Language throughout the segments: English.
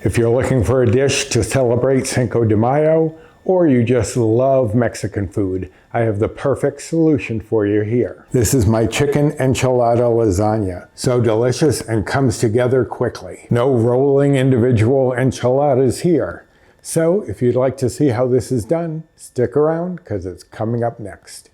If you're looking for a dish to celebrate Cinco de Mayo, or you just love Mexican food, I have the perfect solution for you here. This is my chicken enchilada lasagna. So delicious and comes together quickly. No rolling individual enchiladas here. So if you'd like to see how this is done, stick around because it's coming up next.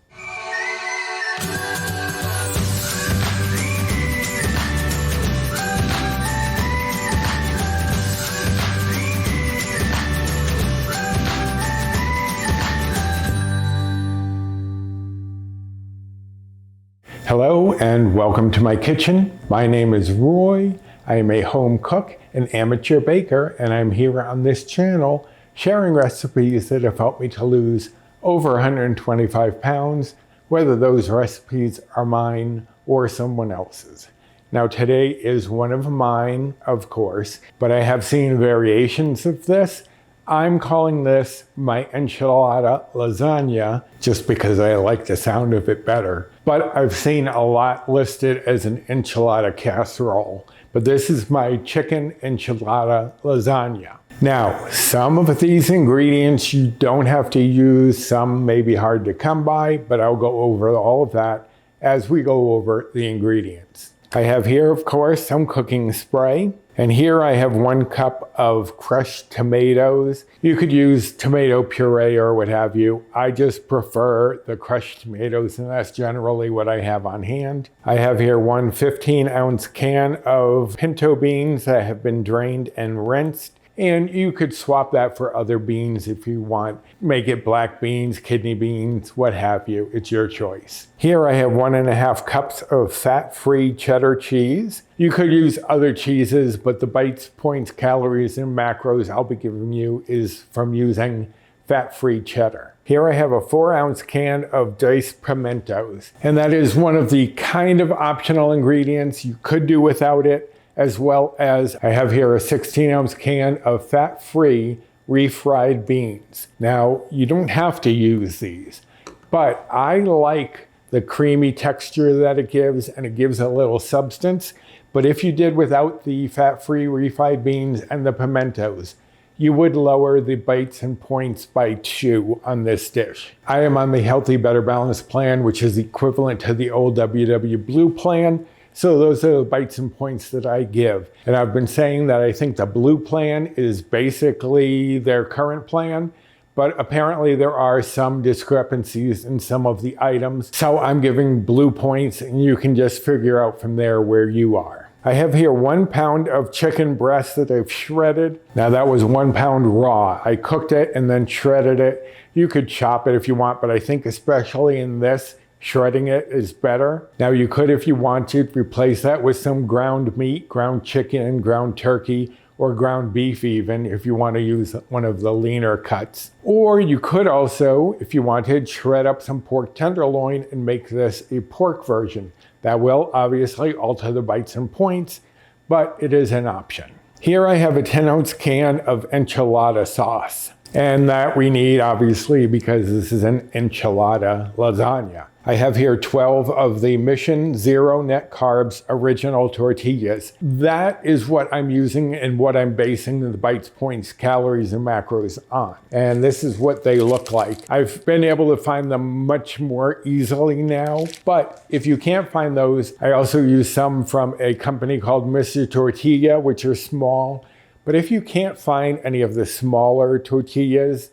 Hello and welcome to my kitchen. My name is Roy. I am a home cook, an amateur baker, and I'm here on this channel sharing recipes that have helped me to lose over 125 pounds, whether those recipes are mine or someone else's. Now today is one of mine, of course, but I have seen variations of this. I'm calling this my enchilada lasagna just because I like the sound of it better. But I've seen a lot listed as an enchilada casserole. But this is my chicken enchilada lasagna. Now, some of these ingredients you don't have to use. Some may be hard to come by, but I'll go over all of that as we go over the ingredients. I have here, of course, some cooking spray. And here I have 1 cup of crushed tomatoes. You could use tomato puree or what have you. I just prefer the crushed tomatoes, and that's generally what I have on hand. I have here 1 15-ounce can of pinto beans that have been drained and rinsed. And you could swap that for other beans if you want. Make it black beans, kidney beans, what have you. It's your choice. Here I have 1.5 cups of fat-free cheddar cheese. You could use other cheeses, but the bites, points, calories, and macros I'll be giving you is from using fat-free cheddar. Here I have a 4-ounce can of diced pimentos. And that is one of the kind of optional ingredients. You could do without it. As well as I have here a 16-ounce can of fat-free refried beans. Now, you don't have to use these, but I like the creamy texture that it gives, and it gives a little substance. But if you did without the fat-free refried beans and the pimentos, you would lower the bites and points by 2 on this dish. I am on the Healthy Better Balanced plan, which is equivalent to the old WW Blue plan. So those are the bites and points that I give. And I've been saying that I think the blue plan is basically their current plan, but apparently there are some discrepancies in some of the items. So I'm giving blue points, and you can just figure out from there where you are. I have here 1 pound of chicken breast that I've shredded. Now that was 1 pound raw. I cooked it and then shredded it. You could chop it if you want, but I think especially in this, shredding it is better. Now you could, if you wanted, replace that with some ground meat, ground chicken, ground turkey, or ground beef even, if you want to use one of the leaner cuts. Or you could also, if you wanted, shred up some pork tenderloin and make this a pork version. That will obviously alter the bites and points, but it is an option. Here I have a 10-ounce can of enchilada sauce. And that we need, obviously, because this is an enchilada lasagna. I have here 12 of the Mission Zero Net Carbs original tortillas. That is what I'm using and what I'm basing the bites, points, calories, and macros on. And this is what they look like. I've been able to find them much more easily now, but if you can't find those, I also use some from a company called Mr. Tortilla, which are small. But if you can't find any of the smaller tortillas,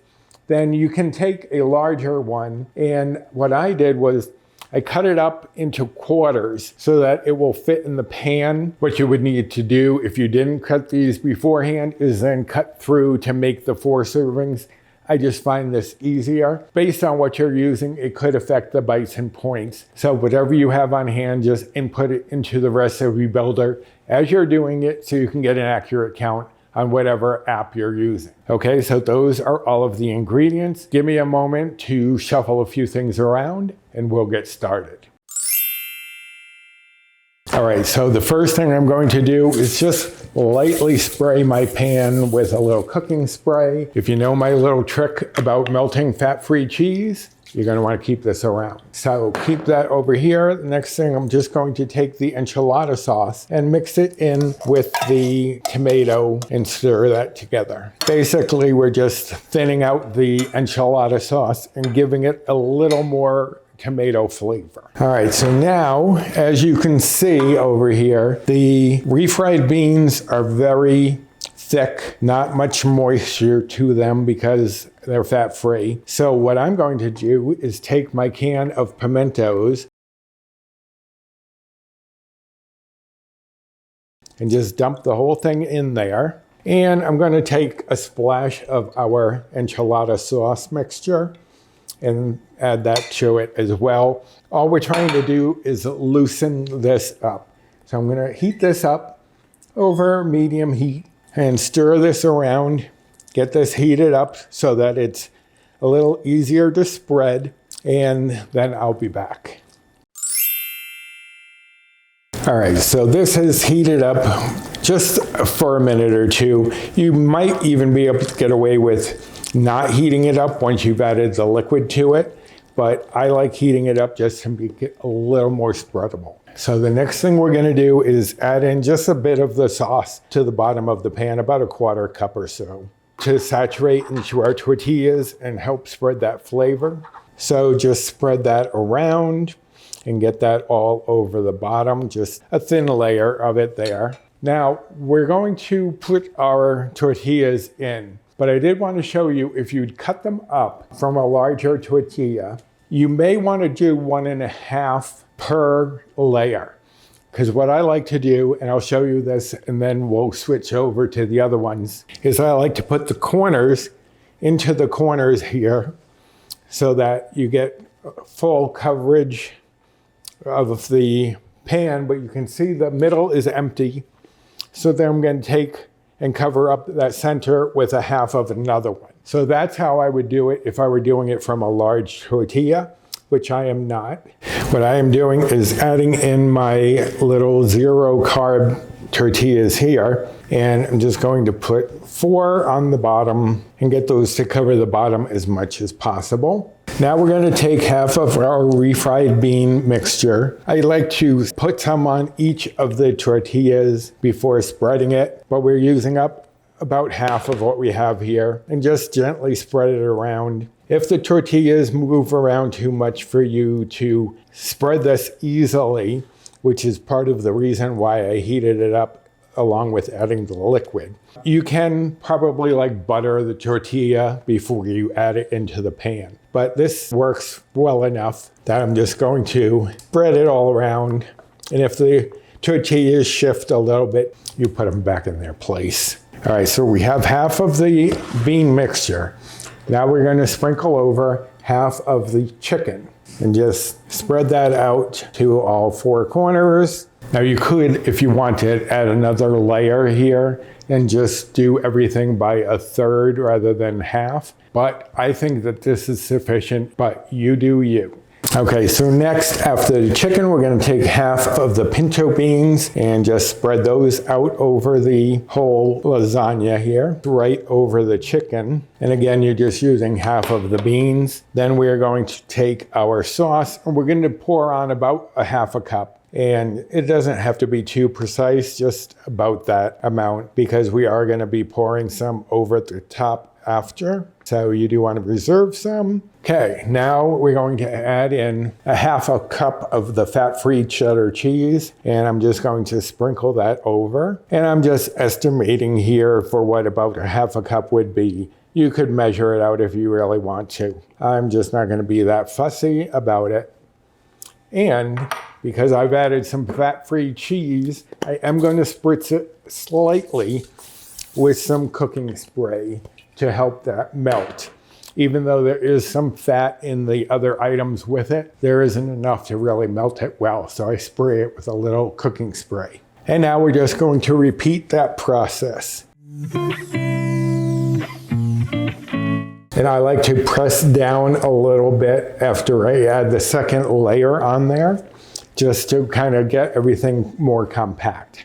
then you can take a larger one. And what I did was I cut it up into quarters so that it will fit in the pan. What you would need to do if you didn't cut these beforehand is then cut through to make the 4 servings. I just find this easier. Based on what you're using, it could affect the bites and points. So whatever you have on hand, just input it into the recipe builder as you're doing it so you can get an accurate count on whatever app you're using. Okay, so those are all of the ingredients. Give me a moment to shuffle a few things around and we'll get started. All right, so the first thing I'm going to do is just lightly spray my pan with a little cooking spray. If you know my little trick about melting fat-free cheese, You're going to want to keep this around. So keep that over here. The next thing, I'm just going to take the enchilada sauce and mix it in with the tomato and stir that together. Basically, we're just thinning out the enchilada sauce and giving it a little more tomato flavor. All right, so now, as you can see over here, the refried beans are very thick, not much moisture to them because they're fat-free. So what I'm going to do is take my can of pimentos and just dump the whole thing in there. And I'm going to take a splash of our enchilada sauce mixture and add that to it as well. All we're trying to do is loosen this up. So I'm going to heat this up over medium heat and stir this around, get this heated up so that it's a little easier to spread, and then I'll be back. All right, so this is heated up just for a minute or two. You might even be able to get away with not heating it up once you've added the liquid to it, but I like heating it up just to make it a little more spreadable. So the next thing we're going to do is add in just a bit of the sauce to the bottom of the pan, about a 1/4 cup or so, to saturate into our tortillas and help spread that flavor. So just spread that around and get that all over the bottom, just a thin layer of it there. Now we're going to put our tortillas in, but I did want to show you, if you'd cut them up from a larger tortilla, you may want to do 1.5 per layer. Because what I like to do, and I'll show you this and then we'll switch over to the other ones, is I like to put the corners into the corners here so that you get full coverage of the pan, but you can see the middle is empty. So then I'm going to take and cover up that center with 1/2 of another one. So that's how I would do it if I were doing it from a large tortilla, which I am not. What I am doing is adding in my little 0 carb tortillas here, and I'm just going to put 4 on the bottom and get those to cover the bottom as much as possible. Now we're going to take 1/2 of our refried bean mixture. I like to put some on each of the tortillas before spreading it, but we're using up about 1/2 of what we have here, and just gently spread it around. If the tortillas move around too much for you to spread this easily, which is part of the reason why I heated it up along with adding the liquid, you can probably like butter the tortilla before you add it into the pan. But this works well enough that I'm just going to spread it all around. And if the tortillas shift a little bit, you put them back in their place. All right, so we have 1/2 of the bean mixture. Now we're going to sprinkle over 1/2 of the chicken and just spread that out to all 4 corners. Now you could, if you wanted, add another layer here and just do everything by 1/3 rather than 1/2. But I think that this is sufficient, but you do you. Okay, so next, after the chicken, we're going to take 1/2 of the pinto beans and just spread those out over the whole lasagna here, right over the chicken. And again, you're just using 1/2 of the beans. Then we're going to take our sauce and we're going to pour on about 1/2 cup. And it doesn't have to be too precise, just about that amount, because we are going to be pouring some over the top after. So you do want to reserve some. Okay, now we're going to add in 1/2 cup of the fat-free cheddar cheese, and I'm just going to sprinkle that over. And I'm just estimating here for what about 1/2 cup would be. You could measure it out if you really want to. I'm just not going to be that fussy about it. And because I've added some fat-free cheese, I am going to spritz it slightly with some cooking spray to help that melt. Even though there is some fat in the other items with it, there isn't enough to really melt it well. So I spray it with a little cooking spray. And now we're just going to repeat that process. And I like to press down a little bit after I add the second layer on there, just to kind of get everything more compact.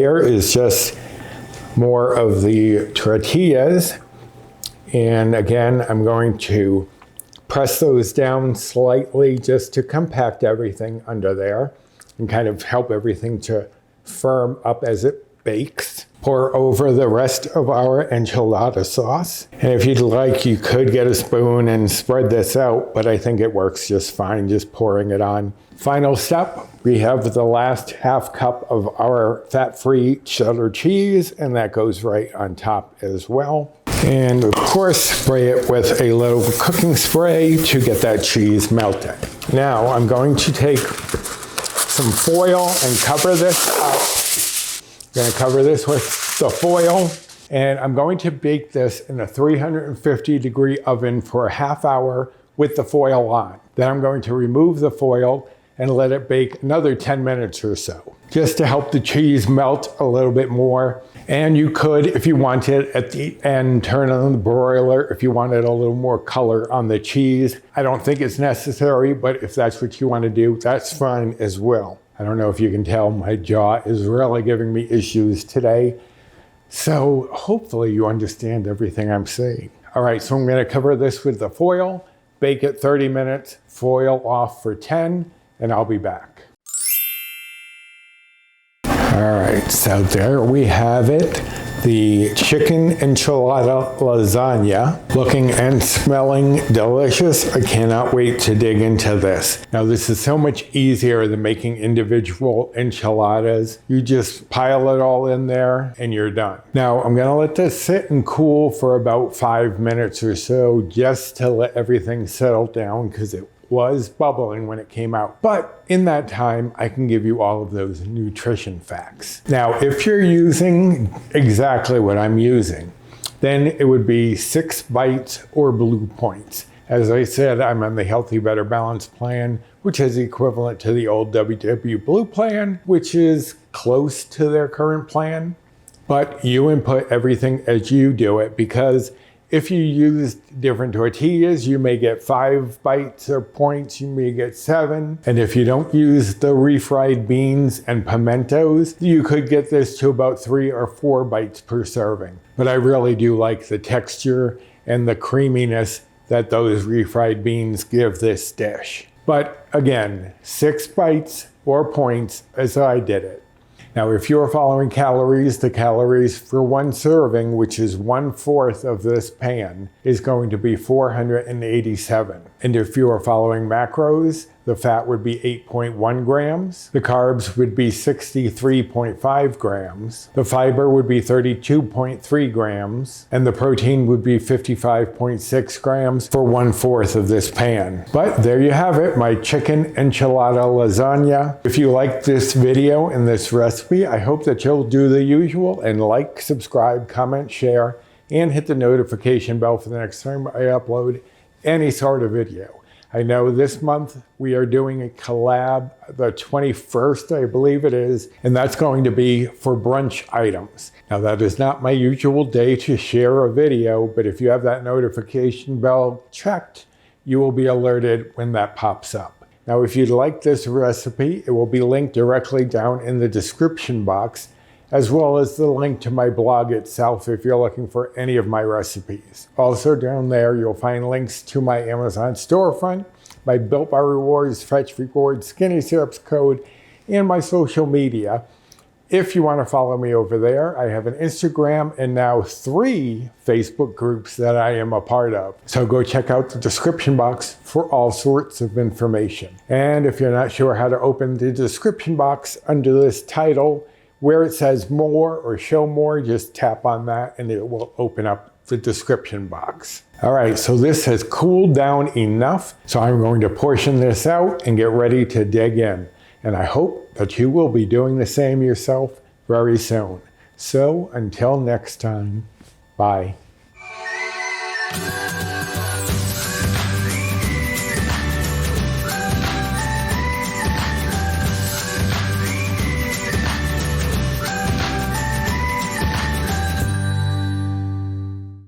layer is just more of the tortillas. And again, I'm going to press those down slightly just to compact everything under there and kind of help everything to firm up as it bakes. Pour over the rest of our enchilada sauce. And if you'd like, you could get a spoon and spread this out, but I think it works just fine just pouring it on. Final step, we have the last half cup of our fat-free cheddar cheese, and that goes right on top as well. And of course, spray it with a little cooking spray to get that cheese melted. Now I'm going to take some foil and cover this up. I'm going to cover this with the foil, and I'm going to bake this in a 350-degree oven for a half hour with the foil on. Then I'm going to remove the foil and let it bake another 10 minutes or so, just to help the cheese melt a little bit more. And you could, if you wanted, at the end, turn on the broiler if you wanted a little more color on the cheese. I don't think it's necessary, but if that's what you want to do, that's fine as well. I don't know if you can tell, my jaw is really giving me issues today. So hopefully you understand everything I'm saying. All right, so I'm going to cover this with the foil, bake it 30 minutes, foil off for 10, and I'll be back. All right, so there we have it. The chicken enchilada lasagna, looking and smelling delicious. I cannot wait to dig into this. Now this is so much easier than making individual enchiladas. You just pile it all in there and you're done. Now I'm gonna let this sit and cool for about 5 minutes or so just to let everything settle down because it was bubbling when it came out. But in that time, I can give you all of those nutrition facts. Now, if you're using exactly what I'm using, then it would be 6 bites or blue points. As I said, I'm on the Healthy Better Balance plan, which is equivalent to the old WW Blue plan, which is close to their current plan. But you input everything as you do it, because if you use different tortillas, you may get 5 bites or points, you may get 7. And if you don't use the refried beans and pimentos, you could get this to about 3 or 4 bites per serving. But I really do like the texture and the creaminess that those refried beans give this dish. But again, 6 bites or points as I did it. Now, if you're following calories, the calories for one serving, which is 1/4 of this pan, is going to be 487. And if you are following macros, the fat would be 8.1 grams, the carbs would be 63.5 grams, the fiber would be 32.3 grams, and the protein would be 55.6 grams for 1/4 of this pan. But there you have it, my chicken enchilada lasagna. If you like this video and this recipe, I hope that you'll do the usual and like, subscribe, comment, share, and hit the notification bell for the next time I upload any sort of video. I know this month we are doing a collab, the 21st, I believe it is, and that's going to be for brunch items. Now that is not my usual day to share a video, but if you have that notification bell checked, you will be alerted when that pops up. Now, if you'd like this recipe, it will be linked directly down in the description box, as well as the link to my blog itself if you're looking for any of my recipes. Also down there, you'll find links to my Amazon storefront, my Built Bar Rewards, Fetch Rewards, Skinny Syrups code, and my social media. If you want to follow me over there, I have an Instagram and now 3 Facebook groups that I am a part of. So go check out the description box for all sorts of information. And if you're not sure how to open the description box under this title, where it says more or show more, just tap on that and it will open up the description box. All right, so this has cooled down enough. So I'm going to portion this out and get ready to dig in. And I hope that you will be doing the same yourself very soon. So until next time, bye.